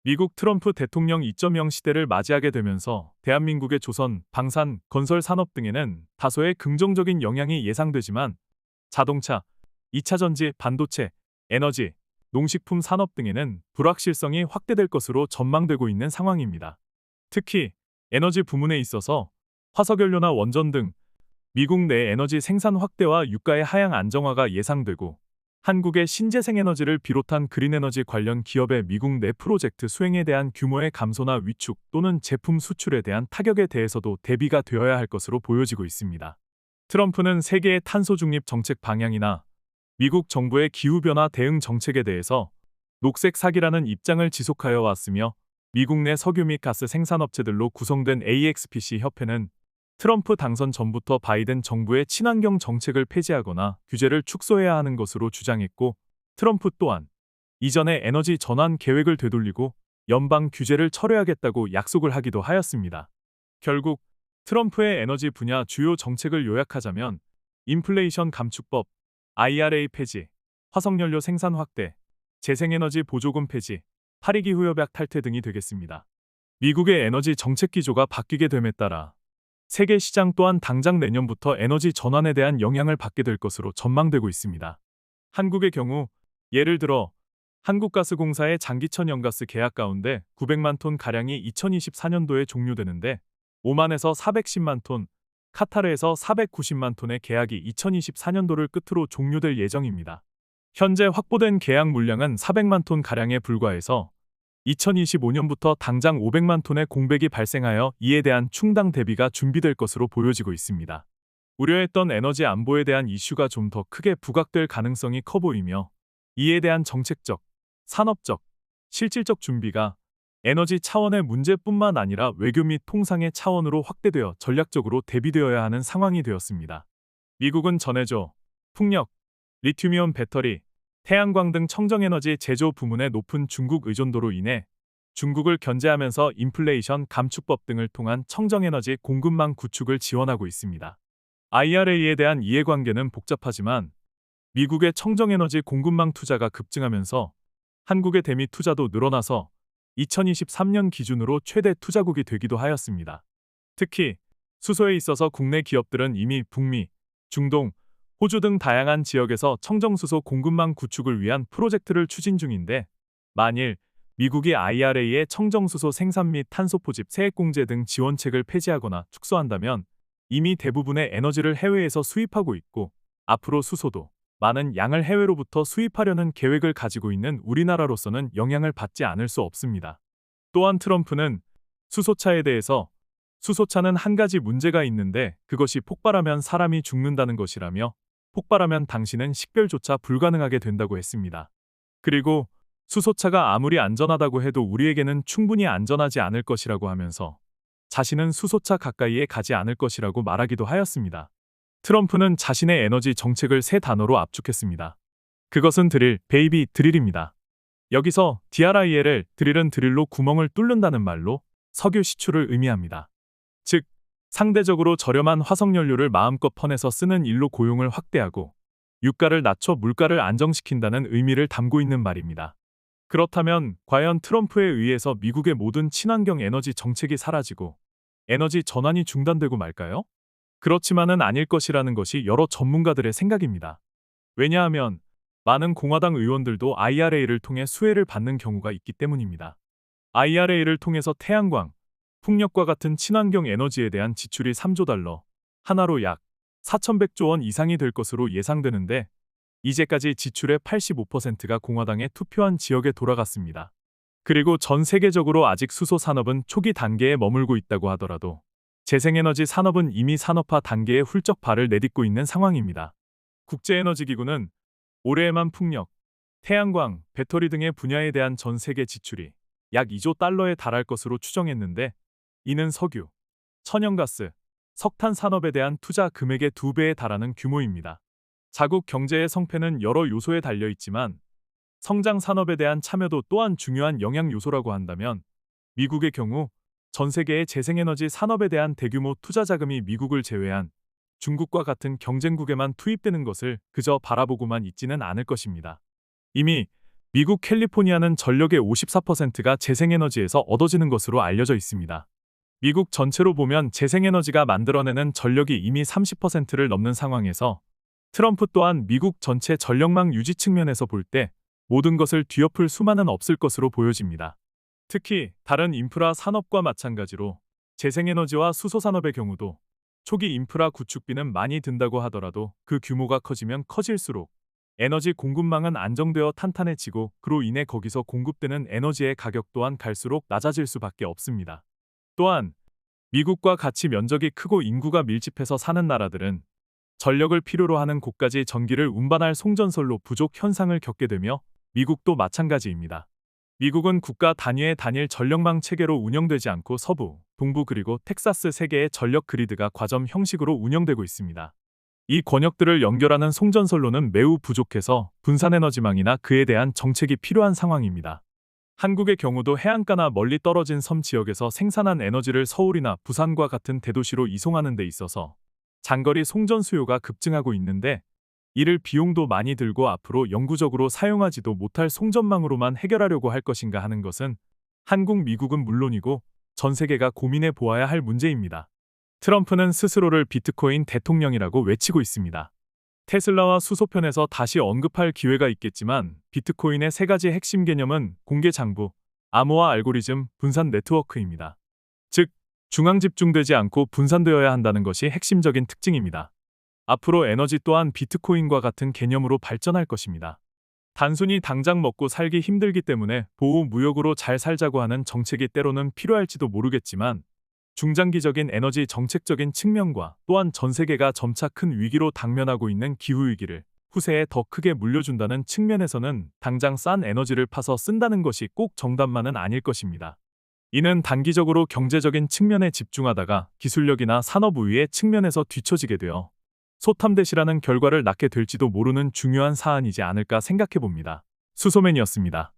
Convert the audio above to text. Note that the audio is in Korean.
미국 트럼프 대통령 2.0 시대를 맞이하게 되면서 대한민국의 조선, 방산, 건설 산업 등에는 다소의 긍정적인 영향이 예상되지만 자동차, 2차 전지, 반도체, 에너지, 농식품 산업 등에는 불확실성이 확대될 것으로 전망되고 있는 상황입니다. 특히 에너지 부문에 있어서 화석연료나 원전 등 미국 내 에너지 생산 확대와 유가의 하향 안정화가 예상되고 한국의 신재생에너지를 비롯한 그린에너지 관련 기업의 미국 내 프로젝트 수행에 대한 규모의 감소나 위축 또는 제품 수출에 대한 타격에 대해서도 대비가 되어야 할 것으로 보여지고 있습니다. 트럼프는 세계의 탄소 중립 정책 방향이나 미국 정부의 기후변화 대응 정책에 대해서 녹색 사기라는 입장을 지속하여 왔으며 미국 내 석유 및 가스 생산업체들로 구성된 AXPC 협회는 트럼프 당선 전부터 바이든 정부의 친환경 정책을 폐지하거나 규제를 축소해야 하는 것으로 주장했고, 트럼프 또한 이전의 에너지 전환 계획을 되돌리고 연방 규제를 철회하겠다고 약속을 하기도 하였습니다. 결국 트럼프의 에너지 분야 주요 정책을 요약하자면 인플레이션 감축법, IRA 폐지, 화석연료 생산 확대, 재생에너지 보조금 폐지, 파리기후협약 탈퇴 등이 되겠습니다. 미국의 에너지 정책 기조가 바뀌게 됨에 따라 세계 시장 또한 당장 내년부터 에너지 전환에 대한 영향을 받게 될 것으로 전망되고 있습니다. 한국의 경우 예를 들어 한국가스공사의 장기천 연가스 계약 가운데 900만 톤 가량이 2024년도에 종료되는데 5만에서 410만 톤, 카타르에서 490만 톤의 계약이 2024년도를 끝으로 종료될 예정입니다. 현재 확보된 계약 물량은 400만 톤 가량에 불과해서 2025년부터 당장 500만 톤의 공백이 발생하여 이에 대한 충당 대비가 준비될 것으로 보여지고 있습니다. 우려했던 에너지 안보에 대한 이슈가 좀 더 크게 부각될 가능성이 커 보이며 이에 대한 정책적, 산업적, 실질적 준비가 에너지 차원의 문제뿐만 아니라 외교 및 통상의 차원으로 확대되어 전략적으로 대비되어야 하는 상황이 되었습니다. 미국은 전해조, 풍력, 리튬이온 배터리, 태양광 등 청정에너지 제조 부문의 높은 중국 의존도로 인해 중국을 견제하면서 인플레이션 감축법 등을 통한 청정에너지 공급망 구축을 지원하고 있습니다. IRA에 대한 이해관계는 복잡하지만 미국의 청정에너지 공급망 투자가 급증하면서 한국의 대미 투자도 늘어나서 2023년 기준으로 최대 투자국이 되기도 하였습니다. 특히 수소에 있어서 국내 기업들은 이미 북미, 중동, 호주 등 다양한 지역에서 청정수소 공급망 구축을 위한 프로젝트를 추진 중인데 만일 미국이 IRA의 청정수소 생산 및 탄소 포집 세액공제 등 지원책을 폐지하거나 축소한다면 이미 대부분의 에너지를 해외에서 수입하고 있고 앞으로 수소도 많은 양을 해외로부터 수입하려는 계획을 가지고 있는 우리나라로서는 영향을 받지 않을 수 없습니다. 또한 트럼프는 수소차에 대해서 수소차는 한 가지 문제가 있는데 그것이 폭발하면 사람이 죽는다는 것이라며 폭발하면 당신은 식별조차 불가능하게 된다고 했습니다. 그리고 수소차가 아무리 안전하다고 해도 우리에게는 충분히 안전하지 않을 것이라고 하면서 자신은 수소차 가까이에 가지 않을 것이라고 말하기도 하였습니다. 트럼프는 자신의 에너지 정책을 세 단어로 압축했습니다. 그것은 드릴, 베이비, 드릴입니다. 여기서 DRIL을 드릴은 드릴로 구멍을 뚫는다는 말로 석유 시출을 의미합니다. 즉, 상대적으로 저렴한 화석연료를 마음껏 퍼내서 쓰는 일로 고용을 확대하고 유가를 낮춰 물가를 안정시킨다는 의미를 담고 있는 말입니다. 그렇다면 과연 트럼프에 의해서 미국의 모든 친환경 에너지 정책이 사라지고 에너지 전환이 중단되고 말까요? 그렇지만은 아닐 것이라는 것이 여러 전문가들의 생각입니다. 왜냐하면 많은 공화당 의원들도 IRA를 통해 수혜를 받는 경우가 있기 때문입니다. IRA를 통해서 태양광, 풍력과 같은 친환경 에너지에 대한 지출이 3조 달러, 하나로 약 4,100조 원 이상이 될 것으로 예상되는데 이제까지 지출의 85%가 공화당에 투표한 지역에 돌아갔습니다. 그리고 전 세계적으로 아직 수소 산업은 초기 단계에 머물고 있다고 하더라도 재생에너지 산업은 이미 산업화 단계에 훌쩍 발을 내딛고 있는 상황입니다. 국제에너지기구는 올해에만 풍력, 태양광, 배터리 등의 분야에 대한 전 세계 지출이 약 2조 달러에 달할 것으로 추정했는데 이는 석유, 천연가스, 석탄 산업에 대한 투자 금액의 2배에 달하는 규모입니다. 자국 경제의 성패는 여러 요소에 달려 있지만 성장 산업에 대한 참여도 또한 중요한 영향 요소라고 한다면 미국의 경우 전 세계의 재생에너지 산업에 대한 대규모 투자 자금이 미국을 제외한 중국과 같은 경쟁국에만 투입되는 것을 그저 바라보고만 있지는 않을 것입니다. 이미 미국 캘리포니아는 전력의 54%가 재생에너지에서 얻어지는 것으로 알려져 있습니다. 미국 전체로 보면 재생에너지가 만들어내는 전력이 이미 30%를 넘는 상황에서 트럼프 또한 미국 전체 전력망 유지 측면에서 볼 때 모든 것을 뒤엎을 수만은 없을 것으로 보여집니다. 특히 다른 인프라 산업과 마찬가지로 재생에너지와 수소산업의 경우도 초기 인프라 구축비는 많이 든다고 하더라도 그 규모가 커지면 커질수록 에너지 공급망은 안정되어 탄탄해지고 그로 인해 거기서 공급되는 에너지의 가격 또한 갈수록 낮아질 수밖에 없습니다. 또한 미국과 같이 면적이 크고 인구가 밀집해서 사는 나라들은 전력을 필요로 하는 곳까지 전기를 운반할 송전선로 부족 현상을 겪게 되며 미국도 마찬가지입니다. 미국은 국가 단위의 단일 전력망 체계로 운영되지 않고 서부, 동부 그리고 텍사스 3개의 전력 그리드가 과점 형식으로 운영되고 있습니다. 이 권역들을 연결하는 송전선로는 매우 부족해서 분산에너지망이나 그에 대한 정책이 필요한 상황입니다. 한국의 경우도 해안가나 멀리 떨어진 섬 지역에서 생산한 에너지를 서울이나 부산과 같은 대도시로 이송하는 데 있어서 장거리 송전 수요가 급증하고 있는데 이를 비용도 많이 들고 앞으로 영구적으로 사용하지도 못할 송전망으로만 해결하려고 할 것인가 하는 것은 한국, 미국은 물론이고 전 세계가 고민해 보아야 할 문제입니다. 트럼프는 스스로를 비트코인 대통령이라고 외치고 있습니다. 테슬라와 수소편에서 다시 언급할 기회가 있겠지만 비트코인의 3가지 핵심 개념은 공개 장부, 암호화 알고리즘, 분산 네트워크입니다. 즉, 중앙 집중되지 않고 분산되어야 한다는 것이 핵심적인 특징입니다. 앞으로 에너지 또한 비트코인과 같은 개념으로 발전할 것입니다. 단순히 당장 먹고 살기 힘들기 때문에 보호 무역으로 잘 살자고 하는 정책이 때로는 필요할지도 모르겠지만 중장기적인 에너지 정책적인 측면과 또한 전 세계가 점차 큰 위기로 당면하고 있는 기후위기를 후세에 더 크게 물려준다는 측면에서는 당장 싼 에너지를 파서 쓴다는 것이 꼭 정답만은 아닐 것입니다. 이는 단기적으로 경제적인 측면에 집중하다가 기술력이나 산업 우위의 측면에서 뒤처지게 되어 소탐대시라는 결과를 낳게 될지도 모르는 중요한 사안이지 않을까 생각해 봅니다. 수소맨이었습니다.